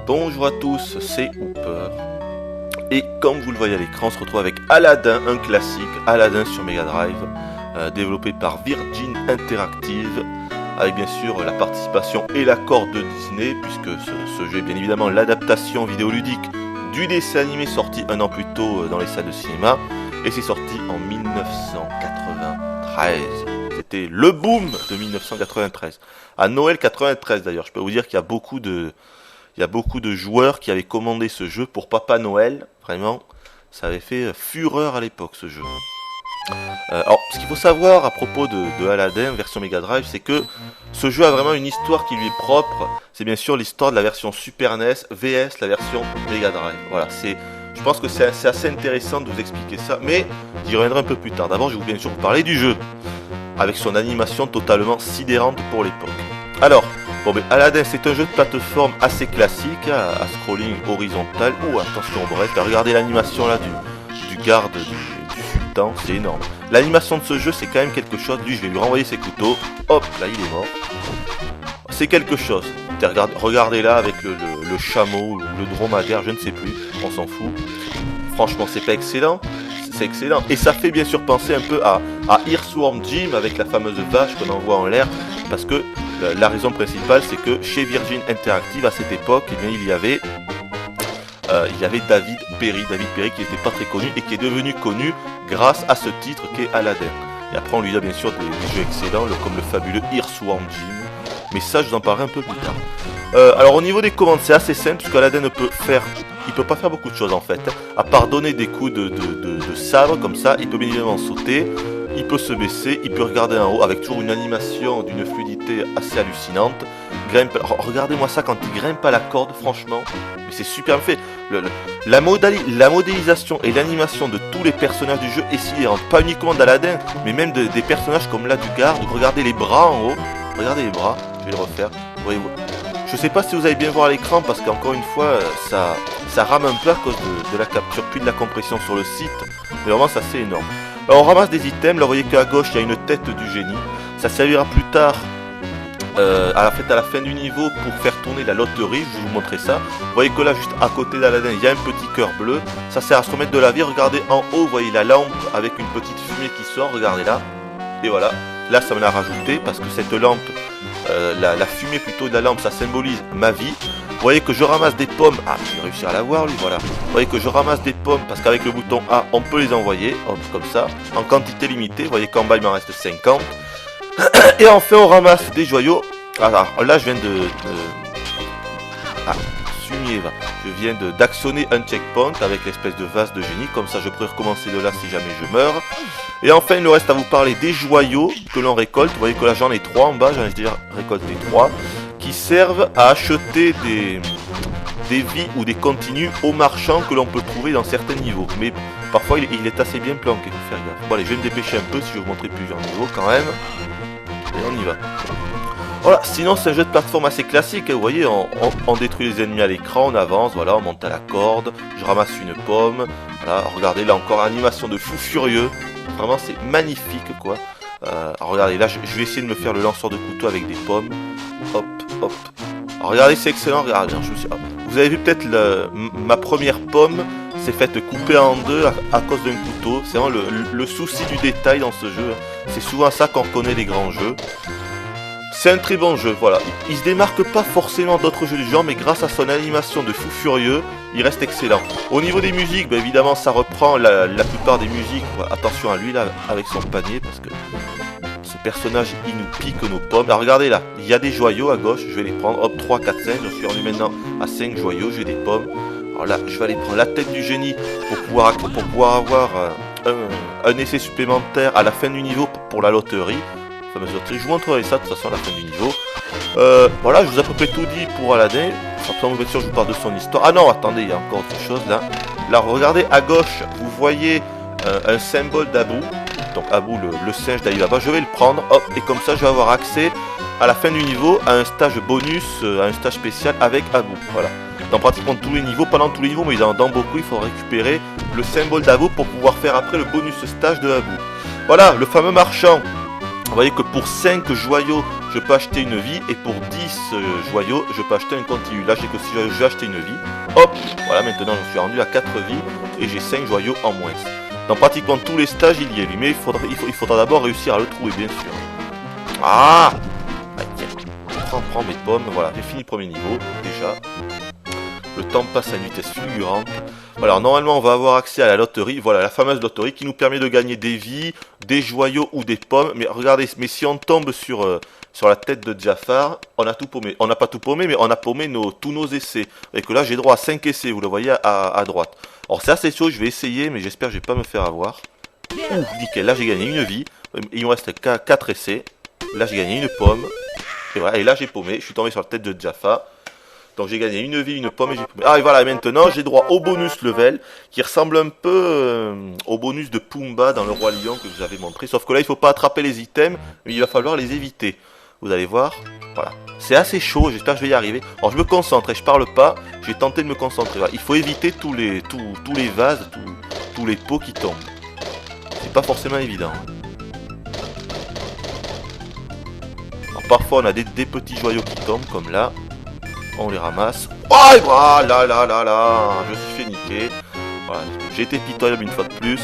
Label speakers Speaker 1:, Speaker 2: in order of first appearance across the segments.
Speaker 1: Bonjour à tous, c'est Hooper. Et comme vous le voyez à l'écran, on se retrouve avec Aladdin, un classique, Aladdin sur Mega Drive, développé par Virgin Interactive, avec bien sûr la participation et l'accord de Disney, puisque ce jeu est bien évidemment l'adaptation vidéoludique du dessin animé sorti un an plus tôt dans les salles de cinéma, et c'est sorti en 1993. C'était le boom de 1993. À Noël 93 d'ailleurs, je peux vous dire qu'il y a beaucoup de joueurs qui avaient commandé ce jeu pour Papa Noël. Vraiment, ça avait fait fureur à l'époque ce jeu. Alors, ce qu'il faut savoir à propos de Aladdin version Mega Drive, c'est que ce jeu a vraiment une histoire qui lui est propre. C'est bien sûr l'histoire de la version Super NES vs la version Mega Drive. Voilà, je pense que c'est assez intéressant de vous expliquer ça, mais j'y reviendrai un peu plus tard. D'abord, je vais bien sûr vous parler du jeu, avec son animation totalement sidérante pour l'époque. Alors, Aladdin, c'est un jeu de plateforme assez classique, à scrolling horizontal. Oh, attention, bref, regardez l'animation là du garde du sultan, c'est énorme. L'animation de ce jeu, c'est quand même quelque chose. Lui, je vais lui renvoyer ses couteaux. Hop, là, il est mort. C'est quelque chose. Regardez là avec le chameau, le dromadaire, je ne sais plus, on s'en fout. Franchement, c'est pas excellent. C'est excellent. Et ça fait bien sûr penser un peu à Earthworm Jim avec la fameuse vache qu'on envoie en l'air. Parce que la raison principale, c'est que chez Virgin Interactive, à cette époque, eh bien, il y avait David Perry qui n'était pas très connu et qui est devenu connu grâce à ce titre qu'est Aladdin. Et après, on lui a bien sûr des jeux excellents, comme le fabuleux Earthworm Jim. Mais ça, je vous en parlerai un peu plus tard. Alors, au niveau des commandes, c'est assez simple, parce qu'Aladdin ne peut pas faire beaucoup de choses en fait. À part donner des coups de sabre, comme ça, il peut bien évidemment sauter. Il peut se baisser, il peut regarder en haut avec toujours une animation d'une fluidité assez hallucinante. Regardez-moi ça quand il grimpe à la corde, franchement, mais c'est super fait. La modélisation et l'animation de tous les personnages du jeu est sidérante. Pas uniquement d'Aladdin, mais même des personnages comme là du garde. Regardez les bras en haut, regardez les bras, je vais le refaire. Voyez-vous. Je sais pas si vous allez bien voir à l'écran parce qu'encore une fois, ça rame un peu à cause de la capture puis de la compression sur le site. Mais vraiment, ça c'est énorme. Alors on ramasse des items, là vous voyez qu'à gauche il y a une tête du génie. Ça servira plus tard à la fin du niveau pour faire tourner la loterie, je vais vous montrer ça. Vous voyez que là juste à côté d'Aladdin il y a un petit cœur bleu. Ça sert à se remettre de la vie, regardez en haut, vous voyez la lampe avec une petite fumée qui sort, regardez là. Et voilà, là ça me l'a rajouté parce que cette lampe, la fumée plutôt de la lampe ça symbolise ma vie. Vous voyez que je ramasse des pommes. Ah, je vais réussir à l'avoir lui, voilà. Vous voyez que je ramasse des pommes parce qu'avec le bouton A, on peut les envoyer. Hop, comme ça. En quantité limitée. Vous voyez qu'en bas, il m'en reste 50. Et enfin, on ramasse des joyaux. Alors, là, je viens Sumieva. Je viens d'actionner un checkpoint avec l'espèce de vase de génie. Comme ça, je pourrais recommencer de là si jamais je meurs. Et enfin, il nous reste à vous parler des joyaux que l'on récolte. Vous voyez que là, j'en ai 3 en bas. J'en ai déjà récolté 3. Qui servent à acheter des vies ou des continues aux marchands que l'on peut trouver dans certains niveaux. Mais parfois il est assez bien planqué, faut faire gaffe. Bon allez, je vais me dépêcher un peu si je vais vous montrer plusieurs niveaux quand même. Et on y va. Voilà, sinon c'est un jeu de plateforme assez classique, hein. Vous voyez, on détruit les ennemis à l'écran, on avance, voilà, on monte à la corde, je ramasse une pomme, voilà, regardez là encore animation de fou furieux, vraiment c'est magnifique quoi. Alors regardez, là je vais essayer de me faire le lanceur de couteau avec des pommes. Hop, hop. Alors regardez, c'est excellent. Regardez, vous avez vu peut-être ma première pomme s'est faite couper en deux à cause d'un couteau. C'est vraiment le souci du détail dans ce jeu. C'est souvent ça qu'on reconnaît les grands jeux. C'est un très bon jeu, voilà. Il se démarque pas forcément d'autres jeux du genre, mais grâce à son animation de fou furieux, il reste excellent. Au niveau des musiques, bah, évidemment, ça reprend la plupart des musiques. Attention à lui là, avec son panier, parce que ce personnage, il nous pique nos pommes. Alors regardez là, il y a des joyaux à gauche, je vais les prendre. Hop, 3, 4, 5, je suis rendu maintenant à 5 joyaux, j'ai des pommes. Alors là, je vais aller prendre la tête du génie pour pouvoir avoir un essai supplémentaire à la fin du niveau pour la loterie. Je vous montrerai ça de toute façon à la fin du niveau. Voilà, je vous ai à peu près tout dit pour Aladdin. Sans bien sûr, je vous parle de son histoire. Ah non, attendez, il y a encore autre chose là. Là, regardez à gauche, vous voyez un symbole d'Abou. Donc Abou, le singe d'Ali Baba. Je vais le prendre, hop, et comme ça, je vais avoir accès à la fin du niveau à un stage bonus, à un stage spécial avec Abou. Voilà. Dans pratiquement tous les niveaux, pas dans tous les niveaux, mais dans beaucoup, il faut récupérer le symbole d'Abou pour pouvoir faire après le bonus stage de Abou. Voilà, le fameux marchand. Vous voyez que pour 5 joyaux, je peux acheter une vie, et pour 10 joyaux, je peux acheter un continu. Là, j'ai que si je vais acheter une vie, hop, voilà, maintenant je suis rendu à 4 vies, et j'ai 5 joyaux en moins. Dans pratiquement tous les stages, il y est lui, mais il faudra d'abord réussir à le trouver, bien sûr. Ah, tiens, prends mes pommes, voilà, j'ai fini le premier niveau, déjà. Le temps passe à une vitesse fulgurante. Voilà, normalement on va avoir accès à la loterie, voilà, la fameuse loterie qui nous permet de gagner des vies, des joyaux ou des pommes. Mais regardez, mais si on tombe sur la tête de Jafar, on a tout paumé. On n'a pas tout paumé, mais on a paumé tous nos essais. Et que là j'ai droit à 5 essais, vous le voyez à droite. Alors c'est assez chaud, je vais essayer, mais j'espère que je vais pas me faire avoir. Ouh, nickel, là j'ai gagné une vie, il me reste 4 essais. Là j'ai gagné une pomme, et voilà, et là j'ai paumé, je suis tombé sur la tête de Jafar. Donc j'ai gagné une vie, une pomme et j'ai paumé. Ah et voilà, maintenant j'ai droit au bonus level, qui ressemble un peu au bonus de Pumba dans le Roi Lion que je vous avais montré. Sauf que là il faut pas attraper les items, mais il va falloir les éviter. Vous allez voir, voilà. C'est assez chaud, j'espère que je vais y arriver. Alors je me concentre et je parle pas, je vais tenter de me concentrer. Voilà. Il faut éviter tous les vases, tous les pots qui tombent. C'est pas forcément évident. Alors parfois on a des petits joyaux qui tombent, comme là. On les ramasse. Oh là là là là, je suis fait niquer. Voilà. J'ai été pitoyable une fois de plus.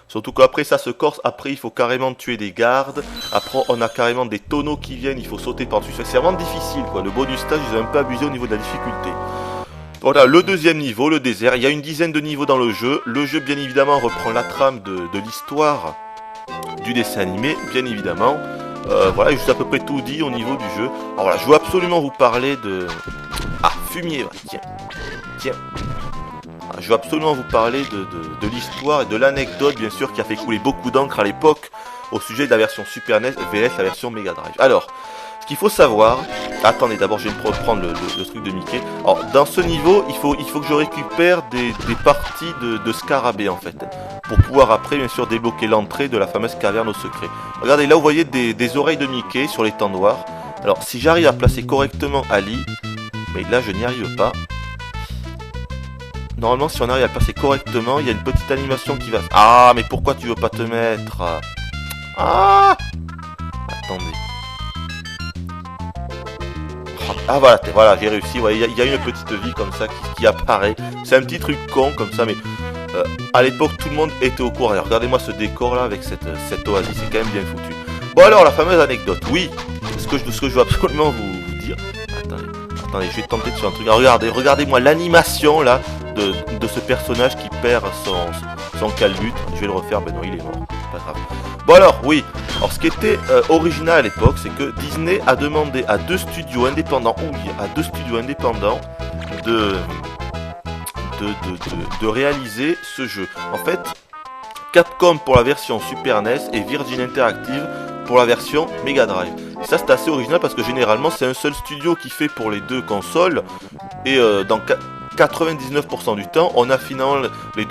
Speaker 1: Surtout qu'après ça se corse, après il faut carrément tuer des gardes. Après on a carrément des tonneaux qui viennent, il faut sauter par-dessus. C'est vraiment difficile quoi, le bonus stage ils ont un peu abusé au niveau de la difficulté. Voilà, le deuxième niveau, le désert. Il y a une dizaine de niveaux dans le jeu. Le jeu bien évidemment reprend la trame de l'histoire du dessin animé, bien évidemment. Voilà, j'ai à peu près tout dit au niveau du jeu. Alors voilà, je veux absolument vous parler de... Ah, fumier, tiens. Je veux absolument vous parler de l'histoire et de l'anecdote, bien sûr, qui a fait couler beaucoup d'encre à l'époque au sujet de la version Super NES vs la version Mega Drive. Alors, ce qu'il faut savoir... Attendez, d'abord, je vais me prendre le truc de Mickey. Alors, dans ce niveau, il faut que je récupère des parties de scarabée, en fait, pour pouvoir après, bien sûr, débloquer l'entrée de la fameuse caverne au secret. Regardez, là, vous voyez des oreilles de Mickey sur l'étang noir. Alors, si j'arrive à placer correctement Ali... Mais là, je n'y arrive pas. Normalement, si on arrive à le passer correctement, il y a une petite animation qui va... Ah, mais pourquoi tu veux pas te mettre? Ah, attendez. Ah, voilà, j'ai réussi. Ouais, il y a une petite vie comme ça qui apparaît. C'est un petit truc con comme ça, mais... à l'époque, tout le monde était au courant. Regardez-moi ce décor-là avec cette oasis. C'est quand même bien foutu. Bon, alors, la fameuse anecdote. Oui, ce que je veux absolument vous dire. Attendez, je vais tenter de faire un truc. Alors, regardez-moi l'animation, là, de ce personnage qui perd son calbut. Je vais le refaire, ben non, il est mort. Pas grave. Bon alors, oui. Alors, ce qui était original à l'époque, c'est que Disney a demandé à deux studios indépendants, de réaliser ce jeu. En fait, Capcom pour la version Super NES et Virgin Interactive pour la version Mega Drive. Et ça c'est assez original parce que généralement c'est un seul studio qui fait pour les deux consoles et dans 99% du temps on a finalement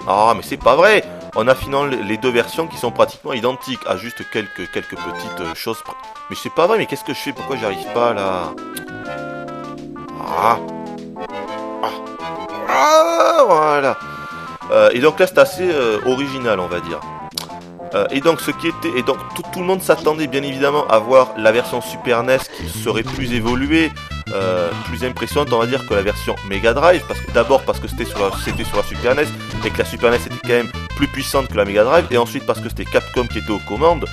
Speaker 1: Ah mais c'est pas vrai. On a finalement les deux versions qui sont pratiquement identiques à juste quelques petites choses. Mais c'est pas vrai, mais qu'est-ce que je fais? Pourquoi j'arrive pas là? Voilà. Et donc là c'est assez original on va dire. Et donc tout le monde s'attendait bien évidemment à voir la version Super NES qui serait plus évoluée, plus impressionnante on va dire que la version Mega Drive, parce que c'était sur la Super NES et que la Super NES était quand même plus puissante que la Mega Drive, et ensuite parce que c'était Capcom qui était aux commandes.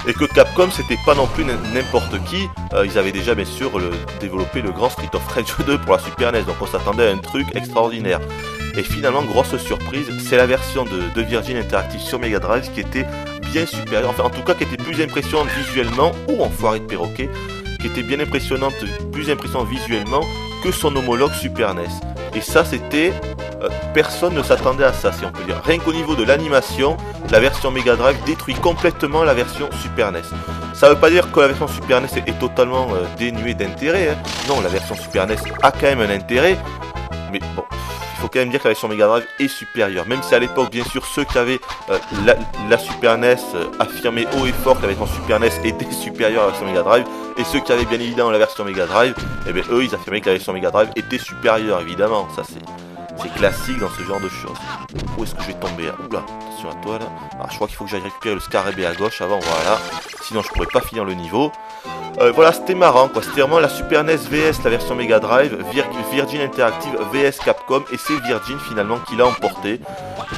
Speaker 1: Et que Capcom c'était pas non plus n'importe qui, ils avaient déjà bien sûr développé le grand Street of Rage 2 pour la Super NES, donc on s'attendait à un truc extraordinaire. Et finalement, grosse surprise, c'est la version de Virgin Interactive sur Mega Drive qui était bien supérieure, enfin en tout cas qui était plus impressionnante visuellement, ou enfoiré de perroquet, qui était bien impressionnante, plus impressionnante visuellement que son homologue Super NES. Et ça c'était... personne ne s'attendait à ça si on peut dire. Rien qu'au niveau de l'animation, la version Mega Drive détruit complètement la version Super NES. Ça veut pas dire que la version Super NES est totalement dénuée d'intérêt, hein. Non, la version Super NES a quand même un intérêt, mais bon... Il faut quand même dire que la version Mega Drive est supérieure, même si à l'époque, bien sûr, ceux qui avaient la Super NES affirmaient haut et fort que la version Super NES était supérieure à la version Mega Drive, et ceux qui avaient bien évidemment la version Mega Drive, eh bien eux, ils affirmaient que la version Mega Drive était supérieure, évidemment, ça C'est classique dans ce genre de choses. Où est-ce que je vais tomber là? Oula, attention à toi là. Ah, je crois qu'il faut que j'aille récupérer le scarabée à gauche avant, voilà. Sinon je pourrais pas finir le niveau. Voilà, c'était marrant quoi. C'était vraiment la Super NES VS, la version Mega Drive, Virgin Interactive VS Capcom. Et c'est Virgin finalement qui l'a emporté.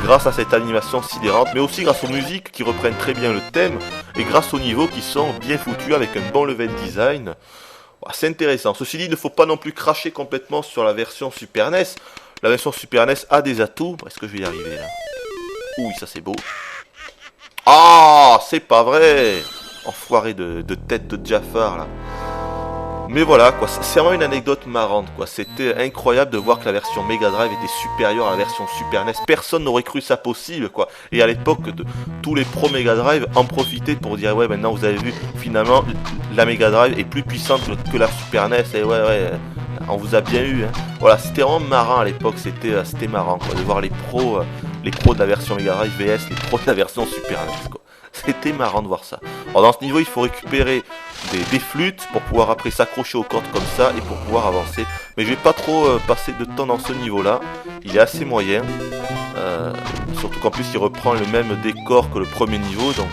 Speaker 1: Grâce à cette animation sidérante, mais aussi grâce aux musiques qui reprennent très bien le thème. Et grâce aux niveaux qui sont bien foutus avec un bon level design. C'est intéressant. Ceci dit, il ne faut pas non plus cracher complètement sur la version Super NES. La version Super NES a des atouts. Est-ce que je vais y arriver là? Oui, ça c'est beau. Ah, c'est pas vrai! Enfoiré de tête de Jafar là. Mais voilà quoi, c'est vraiment une anecdote marrante quoi. C'était incroyable de voir que la version Mega Drive était supérieure à la version Super NES. Personne n'aurait cru ça possible quoi. Et à l'époque, tous les pros Mega Drive en profitaient pour dire ouais, maintenant vous avez vu, finalement la Mega Drive est plus puissante que la Super NES. Et ouais, on vous a bien eu. Hein. Voilà, c'était vraiment marrant à l'époque. C'était marrant quoi, de voir les pros de la version Mega Drive VS, les pros de la version Super NES quoi. C'était marrant de voir ça. Alors dans ce niveau, il faut récupérer des flûtes pour pouvoir après s'accrocher aux cordes comme ça et pour pouvoir avancer. Mais je vais pas trop passer de temps dans ce niveau-là. Il est assez moyen. Surtout qu'en plus, il reprend le même décor que le premier niveau. Donc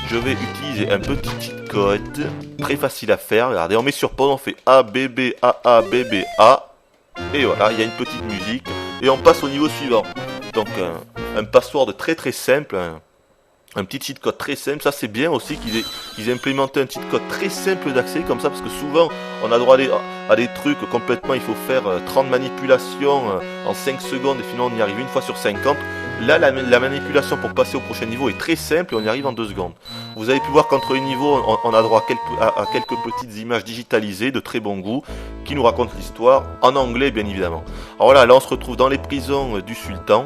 Speaker 1: je vais utiliser un petit cheat code. Très facile à faire. Regardez, on met sur pause, on fait A, B, B, A, B, B, A. Et voilà, il y a une petite musique. Et on passe au niveau suivant. Donc un password très très simple. Un petit cheat code très simple, ça c'est bien aussi qu'ils aient implémenté un cheat code très simple d'accès comme ça, parce que souvent on a droit à des trucs complètement, il faut faire 30 manipulations en 5 secondes et finalement on y arrive une fois sur 50. Là la manipulation pour passer au prochain niveau est très simple et on y arrive en 2 secondes. Vous avez pu voir qu'entre les niveaux on a droit à quelques petites images digitalisées de très bon goût qui nous racontent l'histoire en anglais bien évidemment. Alors voilà, là on se retrouve dans les prisons du sultan.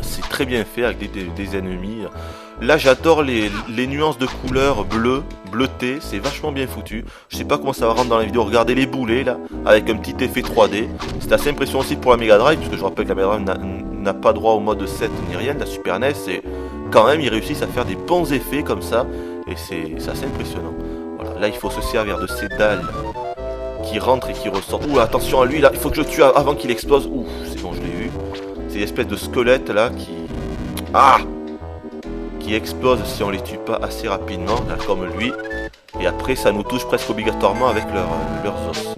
Speaker 1: C'est très bien fait avec des ennemis. Là j'adore les nuances de couleurs bleuté, c'est vachement bien foutu. Je sais pas comment ça va rendre dans la vidéo. Regardez les boulets là, avec un petit effet 3D. C'est assez impressionnant aussi pour la Mega Drive, puisque je rappelle que la Mega Drive n'a pas droit au mode 7 ni rien. La Super NES, et quand même ils réussissent à faire des bons effets comme ça. Et c'est assez impressionnant. Voilà, là il faut se servir de ces dalles qui rentrent et qui ressortent. Ouh, attention à lui là, il faut que je le tue avant qu'il explose. Ouh, c'est bon, je l'ai eu. C'est une espèce de squelette là qui explose si on les tue pas assez rapidement, là, comme lui. Et après ça nous touche presque obligatoirement avec leurs os.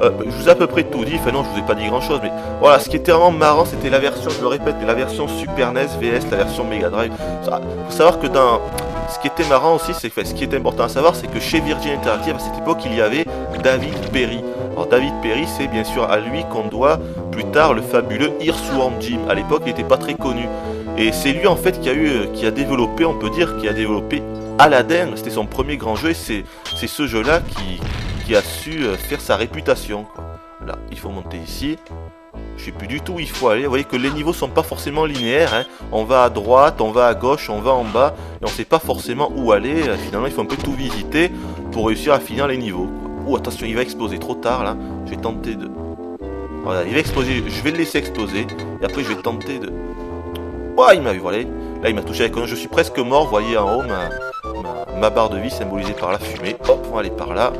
Speaker 1: Je vous ai à peu près tout dit, enfin non je vous ai pas dit grand chose, mais voilà, ce qui était vraiment marrant c'était la version, je le répète, la version Super NES VS, la version Mega Drive. Faut savoir que ce qui était marrant aussi, ce qui est important à savoir, c'est que chez Virgin Interactive à cette époque il y avait David Perry. Alors David Perry, c'est bien sûr à lui qu'on doit plus tard le fabuleux Earthworm Jim. À l'époque il n'était pas très connu. Et c'est lui en fait qui a développé, on peut dire, qui a développé Aladdin. C'était son premier grand jeu et c'est ce jeu-là qui a su faire sa réputation, quoi. Là, il faut monter ici. Je sais plus du tout où il faut aller. Vous voyez que les niveaux sont pas forcément linéaires. Hein. On va à droite, on va à gauche, on va en bas. Et on sait pas forcément où aller. Finalement, il faut un peu tout visiter pour réussir à finir les niveaux, quoi. Oh, attention, il va exploser trop tard là. Je vais tenter de... Voilà, il va exploser. Je vais le laisser exploser. Et après, je vais tenter de... Oh, il m'a vu, voilà. Là, il m'a touché avec un... Je suis presque mort. Vous voyez en haut ma barre de vie symbolisée par la fumée. Hop, on va aller par là.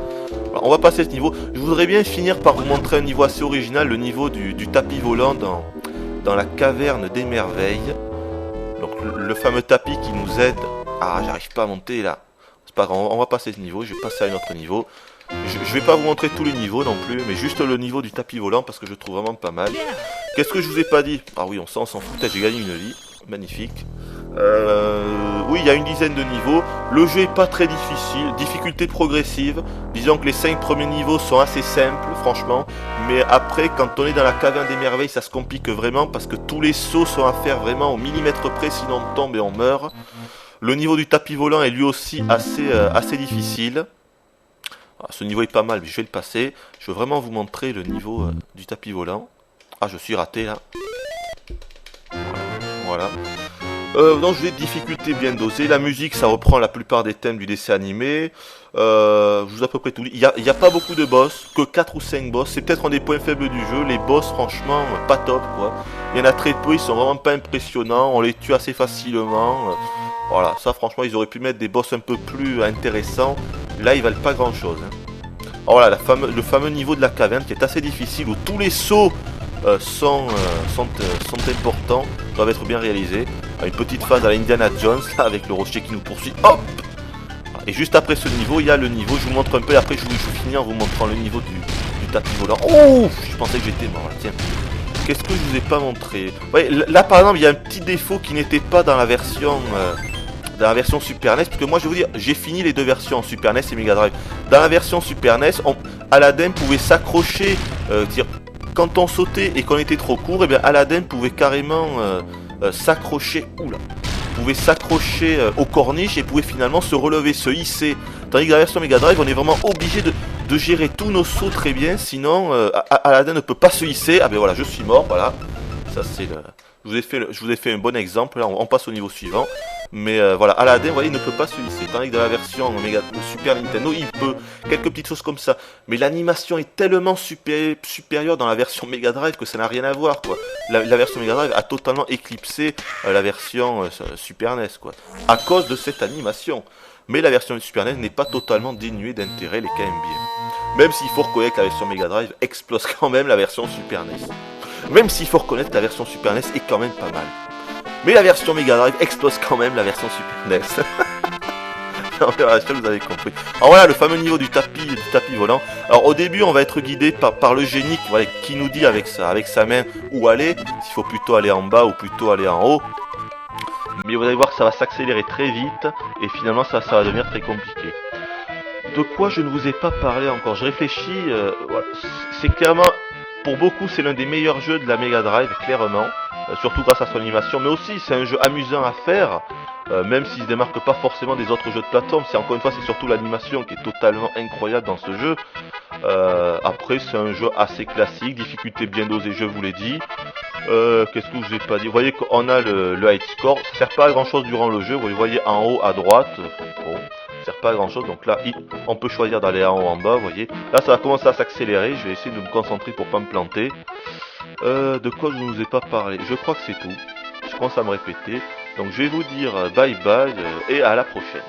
Speaker 1: Alors, on va passer ce niveau. Je voudrais bien finir par vous montrer un niveau assez original, le niveau du tapis volant dans la caverne des merveilles. Donc le fameux tapis qui nous aide. Ah, j'arrive pas à monter là. C'est pas grave, on va passer ce niveau. Je vais passer à un autre niveau. Je vais pas vous montrer tous les niveaux non plus, mais juste le niveau du tapis volant parce que je le trouve vraiment pas mal. Qu'est-ce que je vous ai pas dit? Ah oui, on s'en fout, j'ai gagné une vie. Magnifique. Oui, il y a une dizaine de niveaux. Le jeu est pas très difficile, difficulté progressive. Disons que les 5 premiers niveaux sont assez simples, franchement. Mais après, quand on est dans la caverne des merveilles, ça se complique vraiment parce que tous les sauts sont à faire vraiment au millimètre près, sinon on tombe et on meurt. Le niveau du tapis volant est lui aussi assez difficile. Alors, ce niveau est pas mal, mais je vais le passer. Je veux vraiment vous montrer le niveau du tapis volant. Ah, je suis raté là. Voilà. Donc je vais difficulté bien dosée. La musique, ça reprend la plupart des thèmes du dessin animé. Je vous ai à peu près tout dit. Il y a pas beaucoup de boss, que 4 ou 5 boss. C'est peut-être un des points faibles du jeu. Les boss, franchement, pas top quoi. Il y en a très peu, ils sont vraiment pas impressionnants. On les tue assez facilement. Voilà, ça franchement, ils auraient pu mettre des boss un peu plus intéressants. Là, ils valent pas grand chose. Hein. Alors voilà, le fameux niveau de la caverne qui est assez difficile, où tous les sauts sont importants, doivent être bien réalisés. Une petite phase à la Indiana Jones avec le rocher qui nous poursuit. Hop! Et juste après ce niveau, il y a le niveau, je vous montre un peu et après je finis en vous montrant le niveau du tapis volant. Oh! Je pensais que j'étais mort là, tiens. Qu'est-ce que je vous ai pas montré? Ouais, là par exemple, il y a un petit défaut qui n'était pas dans la version Super NES, parce que moi je vais vous dire, j'ai fini les deux versions Super NES et Mega Drive. Dans la version Super NES, Aladdin pouvait s'accrocher, quand on sautait et qu'on était trop court, et bien Aladdin pouvait carrément s'accrocher, pouvait s'accrocher aux corniches et pouvait finalement se relever, se hisser. Tandis que dans la version Mega Drive, on est vraiment obligé de gérer tous nos sauts très bien, sinon Aladdin ne peut pas se hisser. Ah ben voilà, je suis mort, voilà. Ça c'est le... Je vous ai fait un bon exemple, là on passe au niveau suivant. Mais voilà, Aladdin, vous voyez, il ne peut pas se hisser. Tandis que dans la version Super Nintendo, il peut. Quelques petites choses comme ça. Mais l'animation est tellement supérieure dans la version Mega Drive que ça n'a rien à voir, quoi. La version Mega Drive a totalement éclipsé la version Super NES, quoi. À cause de cette animation. Mais la version Super NES n'est pas totalement dénuée d'intérêt, elle est quand même bien. Même s'il faut reconnaître que la version Mega Drive explose quand même la version Super NES. Même s'il faut reconnaître que la version Super NES est quand même pas mal. Mais la version Mega Drive explose quand même la version Super NES. Non, mais voilà, vous avez compris. Alors voilà, le fameux niveau du tapis volant. Alors au début, on va être guidé par le génie qui nous dit avec sa main où aller, s'il faut plutôt aller en bas ou plutôt aller en haut. Mais vous allez voir que ça va s'accélérer très vite et finalement ça va devenir très compliqué. De quoi je ne vous ai pas parlé encore? Je réfléchis, voilà. C'est clairement, pour beaucoup, c'est l'un des meilleurs jeux de la Mega Drive, clairement. Surtout grâce à son animation, mais aussi c'est un jeu amusant à faire, même s'il ne se démarque pas forcément des autres jeux de plateforme. C'est encore une fois, c'est surtout l'animation qui est totalement incroyable dans ce jeu. Après, c'est un jeu assez classique, difficulté bien dosée, je vous l'ai dit. Qu'est-ce que je vous ai pas dit? Vous voyez qu'on a le high score, ça sert pas à grand chose durant le jeu. Vous voyez en haut à droite, bon, ça sert pas à grand chose. Donc là, on peut choisir d'aller en haut, en bas. Vous voyez, là, ça va commencer à s'accélérer. Je vais essayer de me concentrer pour pas me planter. De quoi je ne vous ai pas parlé? Je crois que c'est tout. Je commence à me répéter. Donc je vais vous dire bye bye et à la prochaine.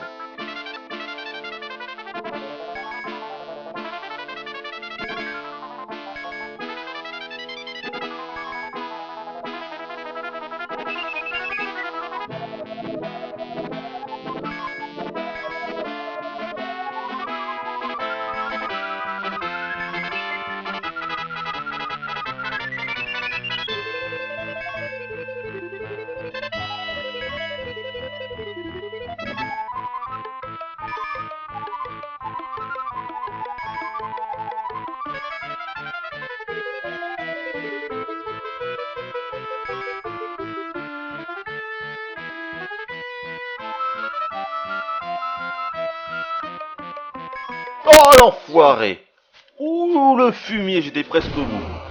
Speaker 1: Oh l'enfoiré! Ouh le fumier, j'étais presque au bout.